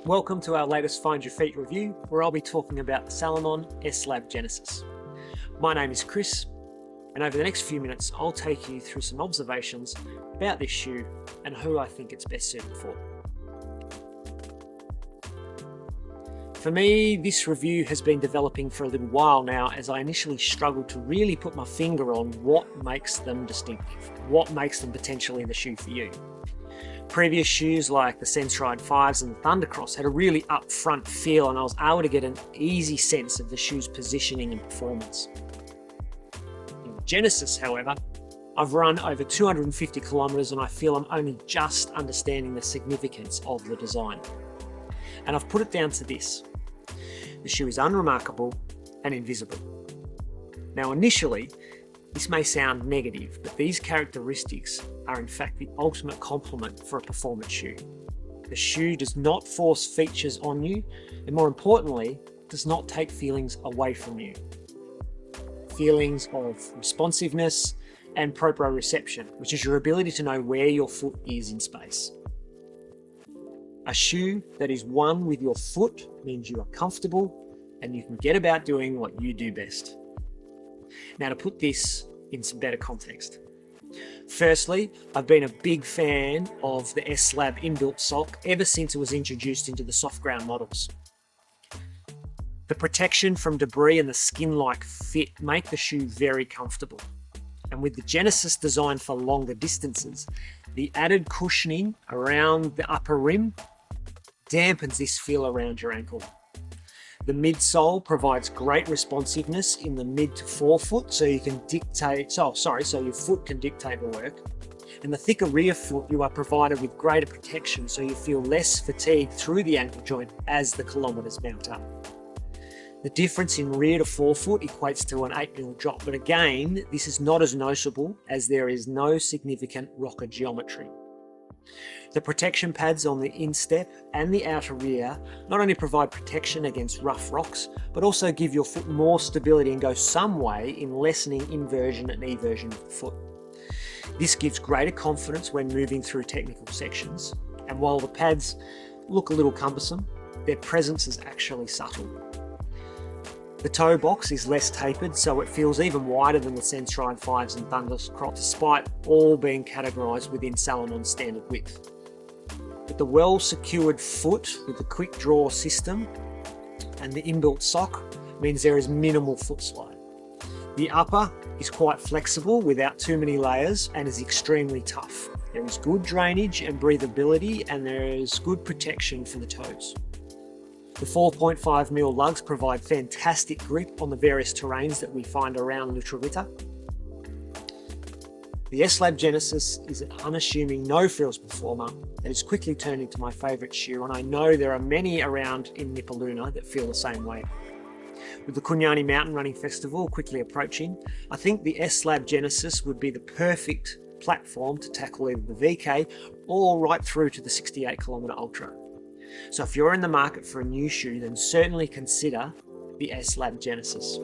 Welcome to our latest Find Your Feet review, where I'll be talking about the Salomon S Genesis. My name is Chris, and over the next few minutes I'll take you through some observations about this shoe and who I think it's best suited for. For me, this review has been developing for a little while now, as I initially struggled to really put my finger on what makes them distinctive, what makes them potentially the shoe for you. Previous shoes like the Sense-Ride 5s and the Thundercross had a really upfront feel, and I was able to get an easy sense of the shoe's positioning and performance. In the Genesis, however, I've run over 250 kilometers and I feel I'm only just understanding the significance of the design. And I've put it down to this: the shoe is unremarkable and invisible. Now, initially, this may sound negative, but these characteristics are in fact the ultimate complement for a performance shoe. The shoe does not force features on you, and more importantly, does not take feelings away from you. Feelings of responsiveness and proprioception, which is your ability to know where your foot is in space. A shoe that is one with your foot means you are comfortable and you can get about doing what you do best. Now, to put this in some better context. Firstly, I've been a big fan of the S-Lab inbuilt sock ever since it was introduced into the soft ground models. The protection from debris and the skin-like fit make the shoe very comfortable. And with the Genesis designed for longer distances, the added cushioning around the upper rim dampens this feel around your ankle. The midsole provides great responsiveness in the mid to forefoot, so your foot can dictate the work. And the thicker rear foot, you are provided with greater protection, so you feel less fatigued through the ankle joint as the kilometers mount up. The difference in rear to forefoot equates to an 8mm drop, but again, this is not as noticeable as there is no significant rocker geometry. The protection pads on the instep and the outer rear not only provide protection against rough rocks, but also give your foot more stability and go some way in lessening inversion and eversion of the foot. This gives greater confidence when moving through technical sections, and while the pads look a little cumbersome, their presence is actually subtle. The toe box is less tapered, so it feels even wider than the Sense-Ride 5s and Thundercross, despite all being categorised within Salomon's standard width. But the well-secured foot with the quick draw system and the inbuilt sock means there is minimal foot slide. The upper is quite flexible without too many layers and is extremely tough. There is good drainage and breathability, and there is good protection for the toes. The 4.5mm lugs provide fantastic grip on the various terrains that we find around Lutravita. The S-Lab Genesis is an unassuming no-frills performer that is quickly turned into my favourite shoe, and I know there are many around in Nipaluna that feel the same way. With the Kunyani Mountain Running Festival quickly approaching, I think the S-Lab Genesis would be the perfect platform to tackle either the VK or right through to the 68km Ultra. So if you're in the market for a new shoe, then certainly consider the S-Lab Genesis.